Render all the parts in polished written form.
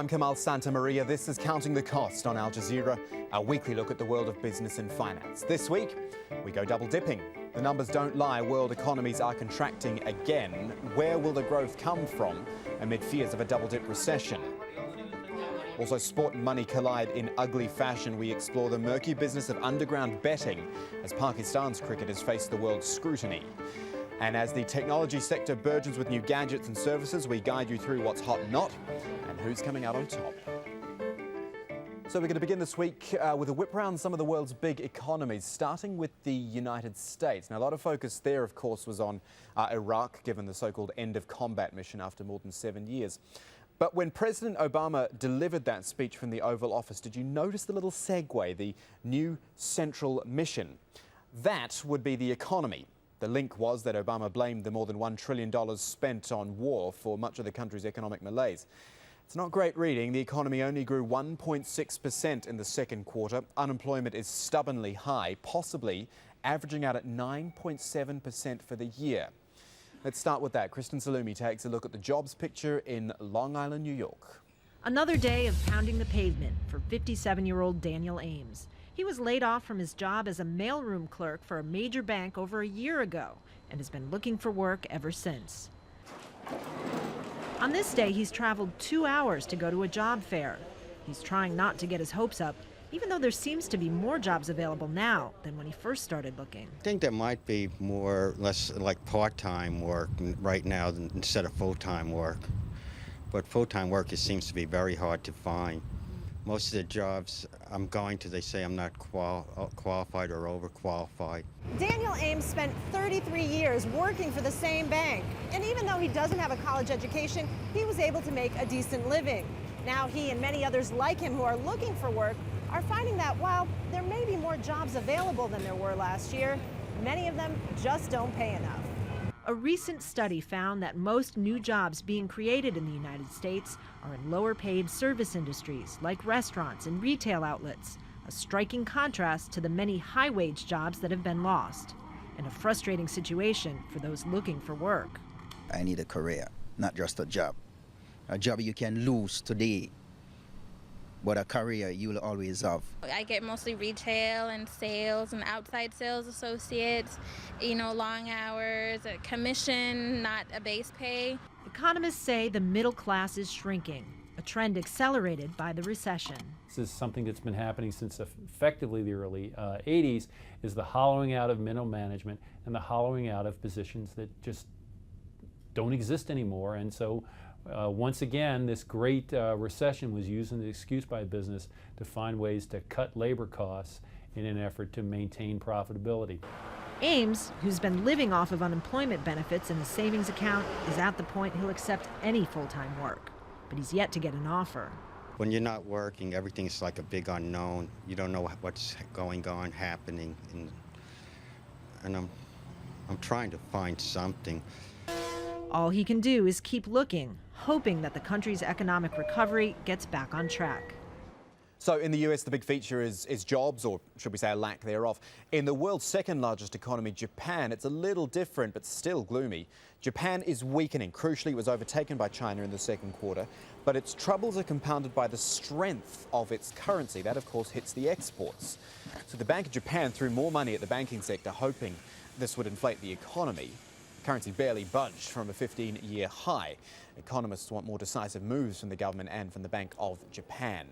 I'm Kamal Santamaria. This is Counting the Cost on Al Jazeera, our weekly look at the world of business and finance. This week, we go double dipping. The numbers don't lie. World economies are contracting again. Where will the growth come from amid fears of a double dip recession? Also, sport and money collide in ugly fashion. We explore the murky business of underground betting as Pakistan's cricketers face the world's scrutiny. And as the technology sector burgeons with new gadgets and services, we guide you through what's hot and not and who's coming out on top. So we're going to begin this week with a whip around some of the world's big economies, starting with the United States. Now, a lot of focus there, of course, was on Iraq, given the so-called end of combat mission after more than 7 years. But when President Obama delivered that speech from the Oval Office, did you notice the little segue, the new central mission? That would be the economy. The link was that Obama blamed the more than $1 trillion spent on war for much of the country's economic malaise. It's not great reading. The economy only grew 1.6% in the second quarter. Unemployment is stubbornly high, possibly averaging out at 9.7% for the year. Let's start with that. Kristen Salumi takes a look at the jobs picture in Long Island, New York. Another day of pounding the pavement for 57-year-old Daniel Ames. He was laid off from his job as a mailroom clerk for a major bank over a year ago and has been looking for work ever since. On this day, he's traveled 2 hours to go to a job fair. He's trying not to get his hopes up, even though there seems to be more jobs available now than when he first started looking. I think there might be less like part-time work right now instead of full-time work. But full-time work, it seems to be very hard to find. Most of the jobs I'm going to, they say I'm not qualified or overqualified. Daniel Ames spent 33 years working for the same bank. And even though he doesn't have a college education, he was able to make a decent living. Now he and many others like him who are looking for work are finding that while there may be more jobs available than there were last year, many of them just don't pay enough. A recent study found that most new jobs being created in the United States are in lower-paid service industries like restaurants and retail outlets, a striking contrast to the many high-wage jobs that have been lost, and a frustrating situation for those looking for work. I need a career, not just a job. A job you can lose today, but a career you'll always have. I get mostly retail and sales and outside sales associates, long hours, a commission, not a base pay. Economists say the middle class is shrinking, a trend accelerated by the recession. This is something that's been happening since effectively the early 80s, is the hollowing out of middle management and the hollowing out of positions that just don't exist anymore. And so once again, this great recession was used as an excuse by business to find ways to cut labor costs in an effort to maintain profitability. Ames, who's been living off of unemployment benefits in a savings account, is at the point he'll accept any full-time work, but he's yet to get an offer. When you're not working, everything's like a big unknown. You don't know what's going on, happening, and I'm trying to find something. All he can do is keep looking, hoping that the country's economic recovery gets back on track. So in the US, the big feature is jobs, or should we say a lack thereof. In the world's second largest economy, Japan, it's a little different, but still gloomy. Japan is weakening. Crucially, it was overtaken by China in the second quarter, but its troubles are compounded by the strength of its currency. That, of course, hits the exports. So the Bank of Japan threw more money at the banking sector, hoping this would inflate the economy. Currency barely budged from a 15-year high. Economists want more decisive moves from the government and from the Bank of Japan.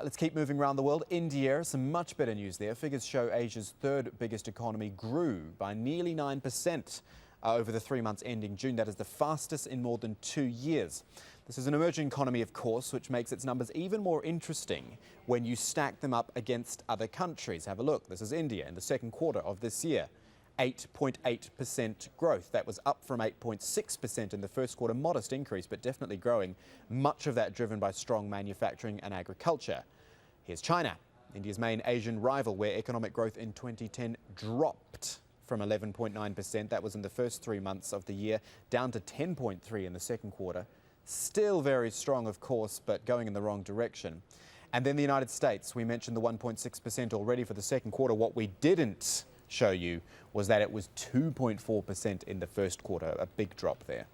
Let's keep moving around the world. India, some much better news there. Figures show Asia's third biggest economy grew by nearly 9% over the 3 months ending June. That is the fastest in more than 2 years. This is an emerging economy, of course, which makes its numbers even more interesting when you stack them up against other countries. Have a look. This is India in the second quarter of this year. 8.8% growth. That was up from 8.6% in the first quarter. Modest increase, but definitely growing. Much of that driven by strong manufacturing and agriculture. Here's China, India's main Asian rival, where economic growth in 2010 dropped from 11.9%. That was in the first 3 months of the year, down to 10.3% in the second quarter. Still very strong, of course, but going in the wrong direction. And then the United States. We mentioned the 1.6% already for the second quarter. What we didn't show you was that it was 2.4% in the first quarter, a big drop there.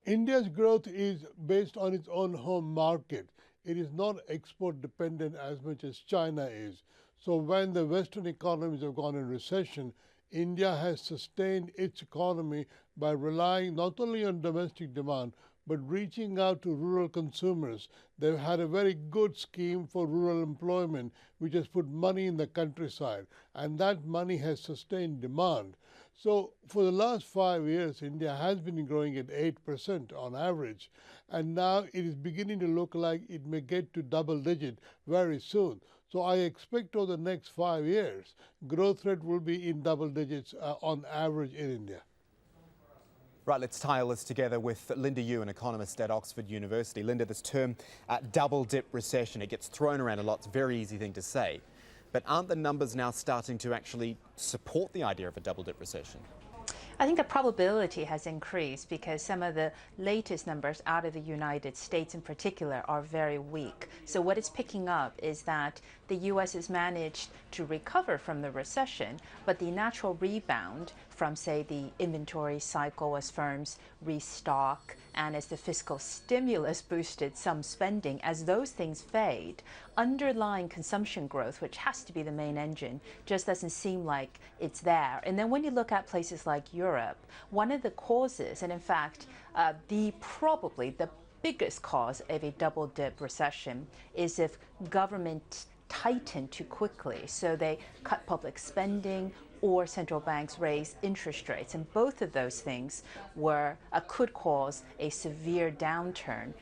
India's growth is based on its own home market. it is not export dependent as much as China is. So when the Western economies have gone in recession, India has sustained its economy by relying not only on domestic demand, but reaching out to rural consumers. They've had a very good scheme for rural employment, which has put money in the countryside, and that money has sustained demand. So for the last 5 years, India has been growing at 8% on average, and now it is beginning to look like it may get to double digit very soon. So I expect over the next 5 years, growth rate will be in double digits on average in India. Right, let's tie all this together with Linda Yu, an economist at Oxford University. Linda, this term double-dip recession, it gets thrown around a lot. It's a very easy thing to say. But aren't the numbers now starting to actually support the idea of a double-dip recession? I think the probability has increased because some of the latest numbers out of the United States in particular are very weak. So what it's picking up is that the U.S. has managed to recover from the recession, but the natural rebound from, say, the inventory cycle as firms restock and as the fiscal stimulus boosted some spending, as those things fade, underlying consumption growth, which has to be the main engine, just doesn't seem like it's there. And then when you look at places like Europe, one of the causes, and in fact, probably the biggest cause of a double-dip recession is if government tighten too quickly. So they cut public spending or central banks raise interest rates. And both of those things could cause a severe downturn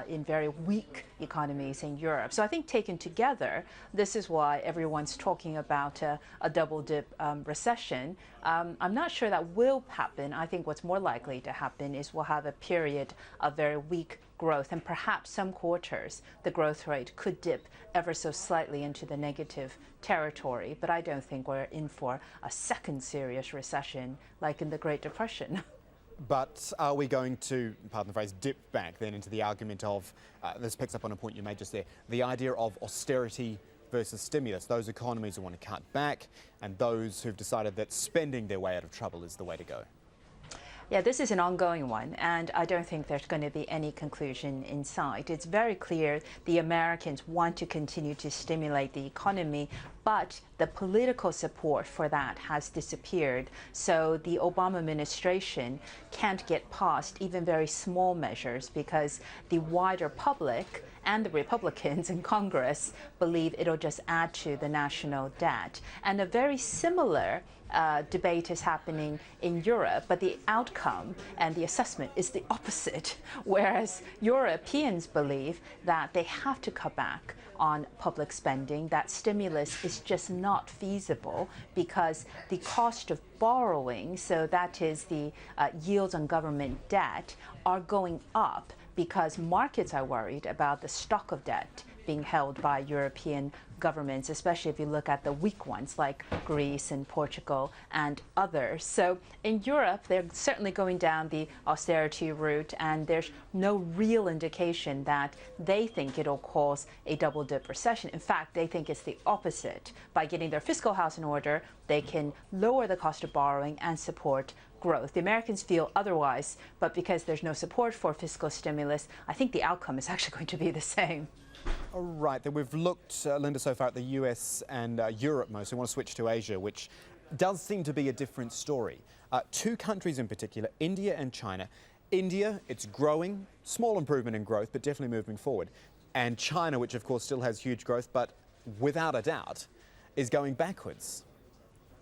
in very weak economies in Europe. So I think taken together, this is why everyone's talking about a double-dip recession. I'm not sure that will happen. I think what's more likely to happen is we'll have a period of very weak growth, and perhaps some quarters the growth rate could dip ever so slightly into the negative territory, but I don't think we're in for a second serious recession like in the Great Depression. But are we going to, pardon the phrase, dip back then into the argument of, this picks up on a point you made just there, the idea of austerity versus stimulus, those economies who want to cut back and those who've decided that spending their way out of trouble is the way to go? Yeah, this is an ongoing one, and I don't think there's going to be any conclusion in sight. It's very clear the Americans want to continue to stimulate the economy, but the political support for that has disappeared. So the Obama administration can't get past even very small measures because the wider public and the Republicans in Congress believe it'll just add to the national debt. And a very similar debate is happening in Europe, but the outcome and the assessment is the opposite, whereas Europeans believe that they have to cut back on public spending, that stimulus is just not feasible because the cost of borrowing, so that is the yields on government debt, are going up because markets are worried about the stock of debt being held by European governments, especially if you look at the weak ones like Greece and Portugal and others. So in Europe, they're certainly going down the austerity route, and there's no real indication that they think it'll cause a double-dip recession. In fact, they think it's the opposite. By getting their fiscal house in order, they can lower the cost of borrowing and support growth. The Americans feel otherwise, but because there's no support for fiscal stimulus, I think the outcome is actually going to be the same. All right, then we've looked, Linda, so far at the US and Europe most. We want to switch to Asia, which does seem to be a different story. Two countries in particular, India and China. India, it's growing, small improvement in growth, but definitely moving forward. And China, which of course still has huge growth, but without a doubt is going backwards.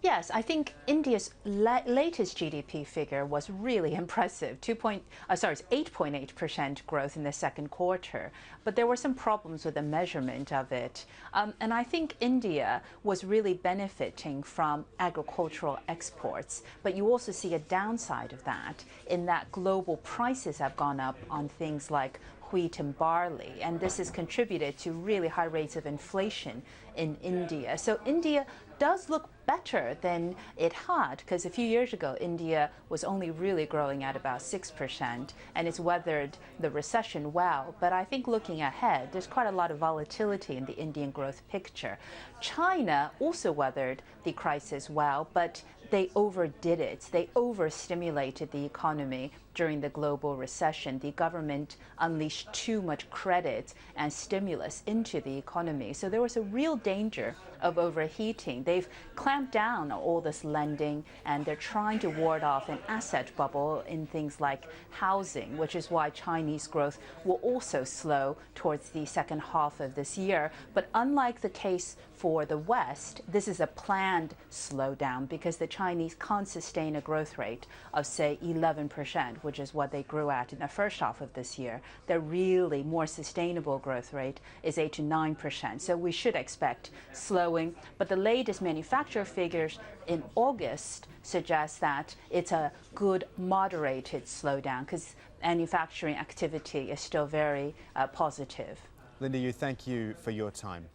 Yes, I think India's latest GDP figure was really impressive. 8.8% growth in the second quarter. But there were some problems with the measurement of it. And I think India was really benefiting from agricultural exports. But you also see a downside of that in that global prices have gone up on things like wheat and barley, and this has contributed to really high rates of inflation in India. So India does look better than it had, because a few years ago India was only really growing at about 6%, and it's weathered the recession well. But I think looking ahead, there's quite a lot of volatility in the Indian growth picture. China also weathered the crisis well, but they overdid it. They overstimulated the economy during the global recession. The government unleashed too much credit and stimulus into the economy. So there was a real danger of overheating. They've clamped down on all this lending, and they're trying to ward off an asset bubble in things like housing, which is why Chinese growth will also slow towards the second half of this year. But unlike the case for the West, this is a planned slowdown because the Chinese can't sustain a growth rate of, say, 11%, which is what they grew at in the first half of this year. Their really more sustainable growth rate is 8 to 9%. So we should expect slowing. But the latest manufacturer figures in August suggest that it's a good moderated slowdown because manufacturing activity is still very positive. Linda Yu, thank you for your time.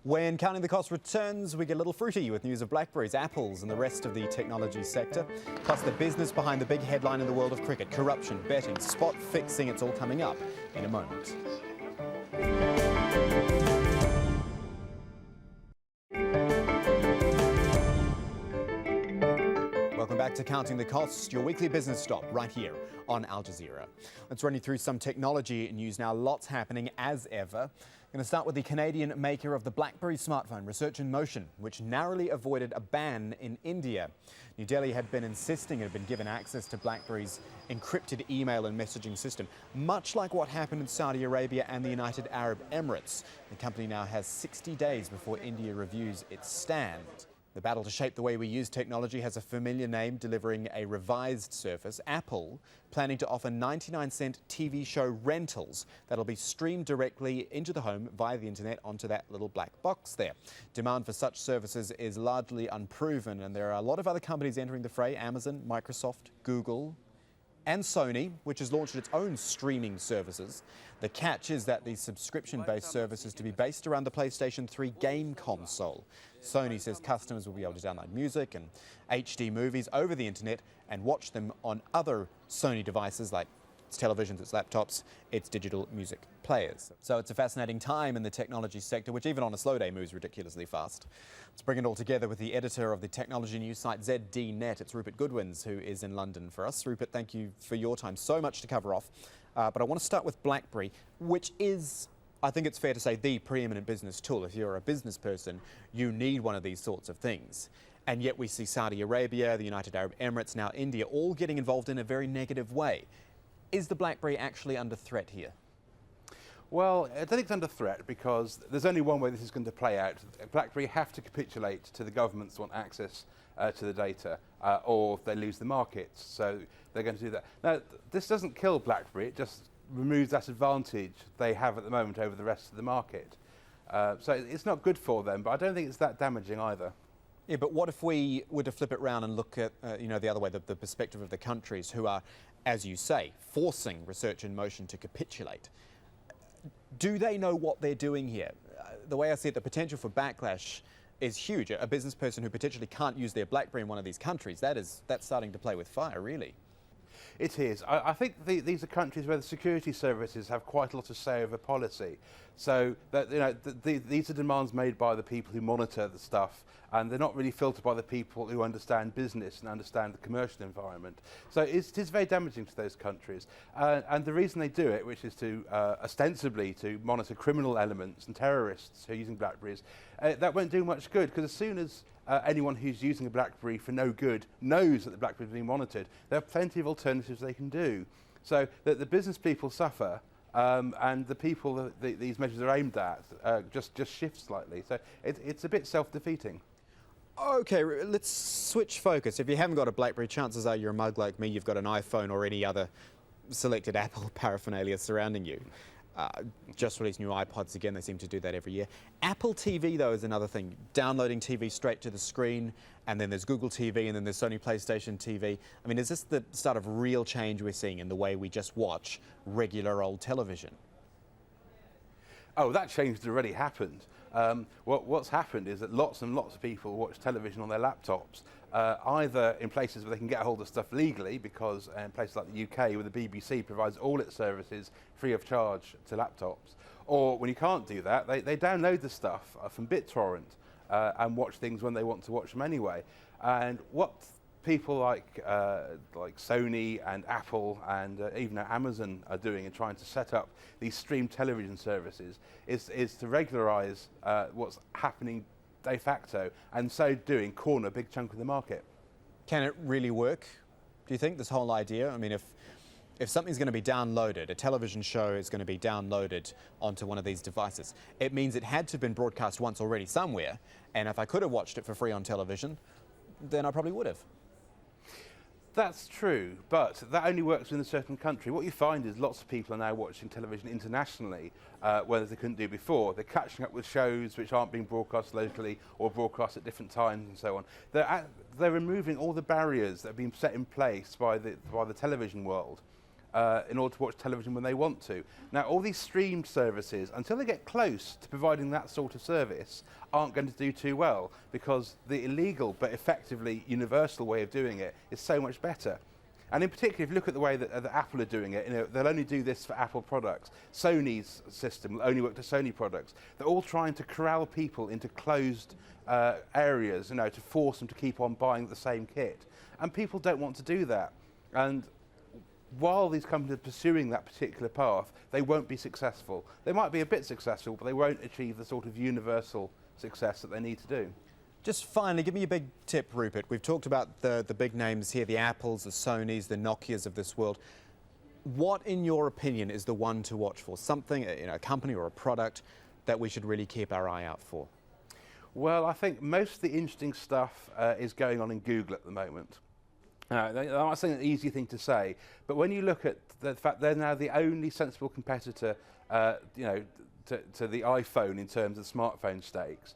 When Counting the Cost returns, we get a little fruity with news of BlackBerries, Apples and the rest of the technology sector, plus the business behind the big headline in the world of cricket, corruption, betting, spot fixing. It's all coming up in a moment. Welcome back to Counting the Cost, your weekly business stop right here on Al Jazeera. Let's run you through some technology news now. Lots happening as ever. Going to start with the Canadian maker of the BlackBerry smartphone, Research in Motion, which narrowly avoided a ban in India. New Delhi had been insisting it had been given access to BlackBerry's encrypted email and messaging system, much like what happened in Saudi Arabia and the United Arab Emirates. The company now has 60 days before India reviews its stand. The battle to shape the way we use technology has a familiar name, delivering a revised surface. Apple planning to offer 99-cent TV show rentals that'll be streamed directly into the home via the internet onto that little black box there. Demand for such services is largely unproven, and there are a lot of other companies entering the fray: Amazon, Microsoft, Google, and Sony, which has launched its own streaming services. The catch is that the subscription-based service is to be based around the PlayStation 3 game console. Sony says customers will be able to download music and HD movies over the internet and watch them on other Sony devices like its televisions, its laptops, its digital music players. So it's a fascinating time in the technology sector, which even on a slow day moves ridiculously fast. Let's bring it all together with the editor of the technology news site ZDNet. It's Rupert Goodwins, who is in London for us. Rupert, thank you for your time. So much to cover off. But I want to start with BlackBerry, which is, I think it's fair to say, the preeminent business tool. If you're a business person, you need one of these sorts of things. And yet we see Saudi Arabia, the United Arab Emirates, now India, all getting involved in a very negative way. Is the BlackBerry actually under threat here? Well, I don't think it's under threat because there's only one way this is going to play out. BlackBerry have to capitulate to the governments that want access to the data, or they lose the markets. So they're going to do that. Now, this doesn't kill BlackBerry, it just removes that advantage they have at the moment over the rest of the market. So it's not good for them, but I don't think it's that damaging either. Yeah, but what if we were to flip it around and look at, the other way, the perspective of the countries who are, as you say, forcing Research in Motion to capitulate? Do they know what they're doing here? The way I see it, the potential for backlash is huge. A business person who potentially can't use their BlackBerry in one of these countries, that's starting to play with fire, really. It is. I think these are countries where the security services have quite a lot of say over policy. So that, these are demands made by the people who monitor the stuff, and they're not really filtered by the people who understand business and understand the commercial environment. So it is very damaging to those countries. And the reason they do it, which is to ostensibly to monitor criminal elements and terrorists who are using BlackBerries, that won't do much good, because as soon as anyone who's using a BlackBerry for no good knows that the BlackBerry is being monitored, there are plenty of alternatives they can do. So that the business people suffer, and the people that these measures are aimed at just shift slightly. So it's a bit self-defeating. Okay, let's switch focus. If you haven't got a BlackBerry, chances are you're a mug like me. You've got an iPhone or any other selected Apple paraphernalia surrounding you. Just released new iPods again. They seem to do that every year. Apple TV, though, is another thing. Downloading TV straight to the screen, and then there's Google TV, and then there's Sony PlayStation TV. I mean, is this the start of real change we're seeing in the way we just watch regular old television? Oh, that change has already happened. What's happened is that lots and lots of people watch television on their laptops, either in places where they can get a hold of stuff legally, because in places like the UK, where the BBC provides all its services free of charge to laptops, or when you can't do that, they download the stuff from BitTorrent, and watch things when they want to watch them anyway. And what people like Sony and Apple and even Amazon are doing and trying to set up these stream television services is to regularize what's happening de facto, and so doing corner a big chunk of the market. Can it really work, do you think, this whole idea? I mean, if something's going to be downloaded, a television show is going to be downloaded onto one of these devices, it means it had to have been broadcast once already somewhere, and if I could have watched it for free on television, then I probably would have. That's true, but that only works in a certain country. What you find is lots of people are now watching television internationally, whereas they couldn't do before. They're catching up with shows which aren't being broadcast locally or broadcast at different times and so on. They're removing all the barriers that have been set in place by the television world in order to watch television when they want to. Now, all these streamed services, until they get close to providing that sort of service, aren't going to do too well, because the illegal but effectively universal way of doing it is so much better. And in particular, if you look at the way that Apple are doing it, they'll only do this for Apple products. Sony's system will only work to Sony products. They're all trying to corral people into closed areas, to force them to keep on buying the same kit. And people don't want to do that. And while these companies are pursuing that particular path, they won't be successful. They might be a bit successful, but they won't achieve the sort of universal success that they need to do. Just finally, give me a big tip, Rupert. We've talked about the big names here, the Apples, the Sonys, the Nokias of this world. What, in your opinion, is the one to watch for? Something, a company or a product that we should really keep our eye out for? Well, I think most of the interesting stuff is going on in Google at the moment. I'm not saying an easy thing to say, but when you look at the fact they're now the only sensible competitor, to the iPhone in terms of smartphone stakes.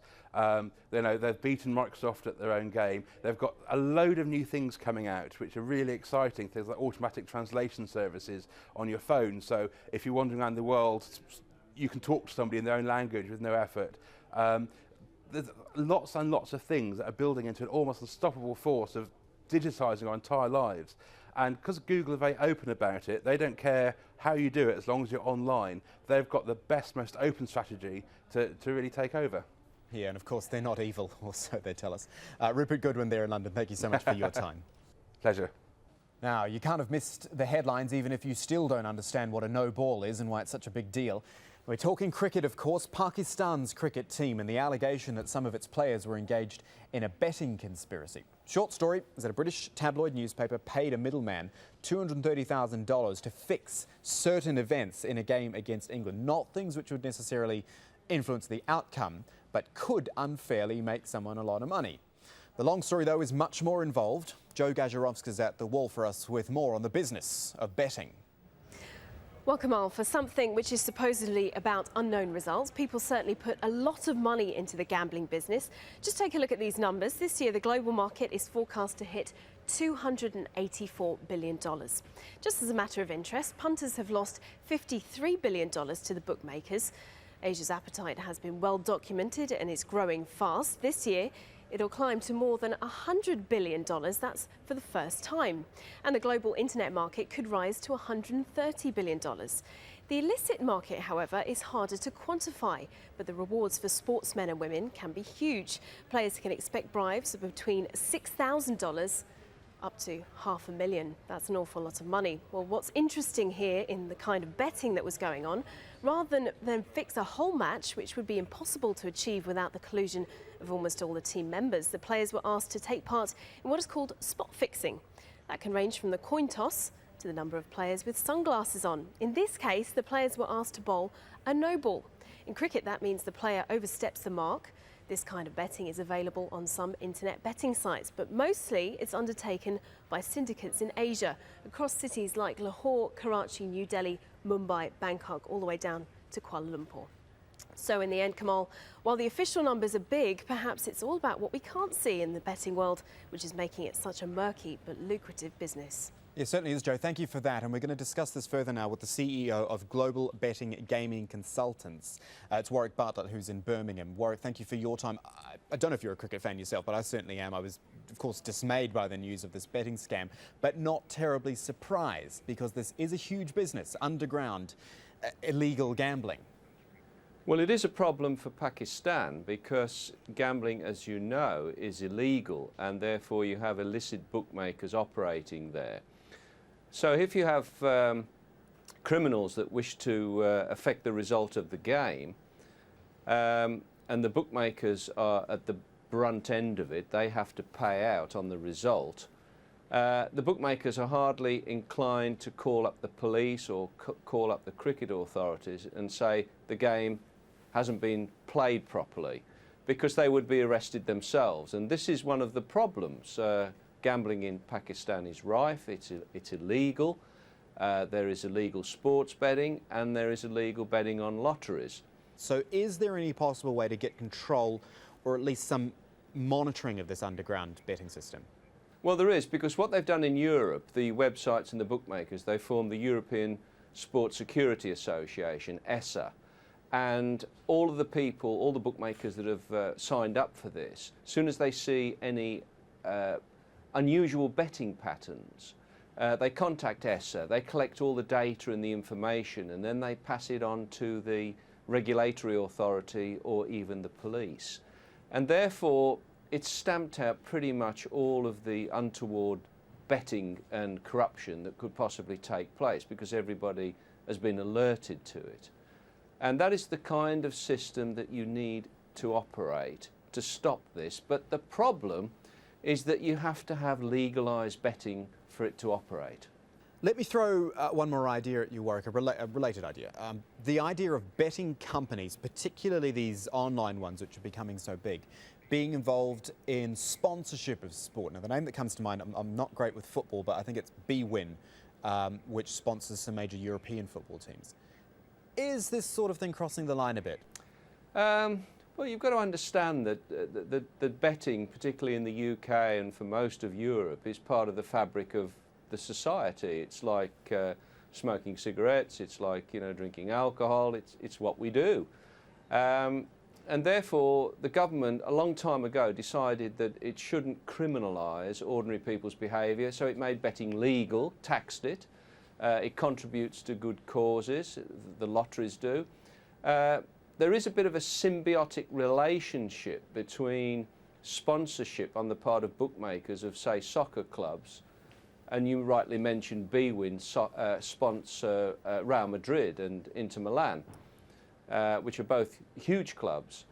They've beaten Microsoft at their own game. They've got a load of new things coming out which are really exciting, things like automatic translation services on your phone. So if you're wandering around the world, you can talk to somebody in their own language with no effort. There's lots and lots of things that are building into an almost unstoppable force of digitising our entire lives. And because Google are very open about it, they don't care how you do it as long as you're online. They've got the best, most open strategy to really take over. Yeah, and of course they're not evil, or so they tell us. Rupert Goodwin there in London, thank you so much for your time. Pleasure. Now, you can't have missed the headlines even if you still don't understand what a no ball is and why it's such a big deal. We're talking cricket, of course. Pakistan's cricket team and the allegation that some of its players were engaged in a betting conspiracy. Short story is that a British tabloid newspaper paid a middleman $230,000 to fix certain events in a game against England. Not things which would necessarily influence the outcome, but could unfairly make someone a lot of money. The long story, though, is much more involved. Joe Gazarovska's at the wall for us with more on the business of betting. Well, Kamal, for something which is supposedly about unknown results, people certainly put a lot of money into the gambling business. Just take a look at these numbers. This year, the global market is forecast to hit $284 billion. Just as a matter of interest, punters have lost $53 billion to the bookmakers. Asia's appetite has been well documented and is growing fast. This year, it'll climb to more than $100 billion. That's for the first time. And the global internet market could rise to $130 billion. The illicit market, however, is harder to quantify, but the rewards for sportsmen and women can be huge. Players can expect bribes of between $6,000 up to $500,000. That's an awful lot of money. Well, what's interesting here in the kind of betting that was going on, rather than fix a whole match, which would be impossible to achieve without the collusion of almost all the team members, the players were asked to take part in what is called spot fixing. That can range from the coin toss to the number of players with sunglasses on. In this case, the players were asked to bowl a no ball. In cricket, that means the player oversteps the mark. This kind of betting is available on some internet betting sites, but mostly it's undertaken by syndicates in Asia, across cities like Lahore, Karachi, New Delhi, Mumbai, Bangkok, all the way down to Kuala Lumpur. So in the end, Kamal, while the official numbers are big, perhaps it's all about what we can't see in the betting world, which is making it such a murky but lucrative business. It certainly is, Joe. Thank you for that. And we're going to discuss this further now with the CEO of Global Betting Gaming Consultants. It's Warwick Bartlett, who's in Birmingham. Warwick, thank you for your time. I don't know if you're a cricket fan yourself, but I certainly am. I was, of course, dismayed by the news of this betting scam, but not terribly surprised, because this is a huge business, underground, illegal gambling. Well, it is a problem for Pakistan because gambling, as you know, is illegal, and therefore you have illicit bookmakers operating there. So if you have criminals that wish to affect the result of the game, and the bookmakers are at the brunt end of it, they have to pay out on the result. The bookmakers are hardly inclined to call up the police or call up the cricket authorities and say the game hasn't been played properly, because they would be arrested themselves. And this is one of the problems. Gambling in Pakistan is rife, it's illegal. There is illegal sports betting and there is illegal betting on lotteries. So is there any possible way to get control or at least some monitoring of this underground betting system? Well, there is, because what they've done in Europe, the websites and the bookmakers, they formed the European Sport Security Association, ESA. And all of the people, all the bookmakers that have signed up for this, as soon as they see any unusual betting patterns, they contact ESA, they collect all the data and the information, and then they pass it on to the regulatory authority or even the police. And therefore, it's stamped out pretty much all of the untoward betting and corruption that could possibly take place, because everybody has been alerted to it. And that is the kind of system that you need to operate to stop this. But the problem is that you have to have legalised betting for it to operate. Let me throw one more idea at you, Warwick, a related idea. The idea of betting companies, particularly these online ones which are becoming so big, being involved in sponsorship of sport. Now, the name that comes to mind, I'm not great with football, but I think it's bwin, which sponsors some major European football teams. Is this sort of thing crossing the line a bit? Well, you've got to understand that betting, particularly in the UK and for most of Europe, is part of the fabric of the society. It's like smoking cigarettes, it's like, you know, drinking alcohol, it's what we do. And therefore, the government, a long time ago, decided that it shouldn't criminalise ordinary people's behaviour, so it made betting legal, taxed it. It contributes to good causes, the lotteries do. There is a bit of a symbiotic relationship between sponsorship on the part of bookmakers of, say, soccer clubs, and you rightly mentioned bwin sponsor Real Madrid and Inter Milan, which are both huge clubs.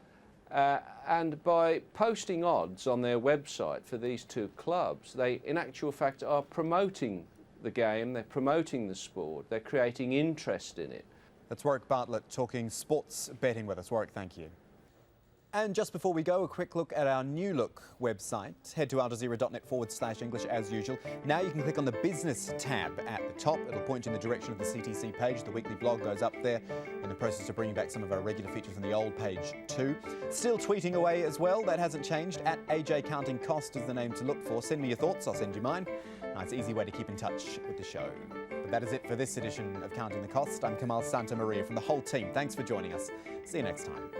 And by posting odds on their website for these two clubs, they in actual fact are promoting the game, they're promoting the sport, they're creating interest in it. That's Warwick Bartlett talking sports betting with us. Warwick, thank you. And just before we go, a quick look at our new look website. Head to aljazeera.net/English as usual. Now you can click on the business tab at the top. It'll point you in the direction of the CTC page. The weekly blog goes up there, in the process of bringing back some of our regular features on the old page too. Still tweeting away as well. That hasn't changed. At AJ Counting Cost is the name to look for. Send me your thoughts. I'll send you mine. Nice, easy way to keep in touch with the show. But that is it for this edition of Counting the Cost. I'm Kamal Santamaria from the whole team. Thanks for joining us. See you next time.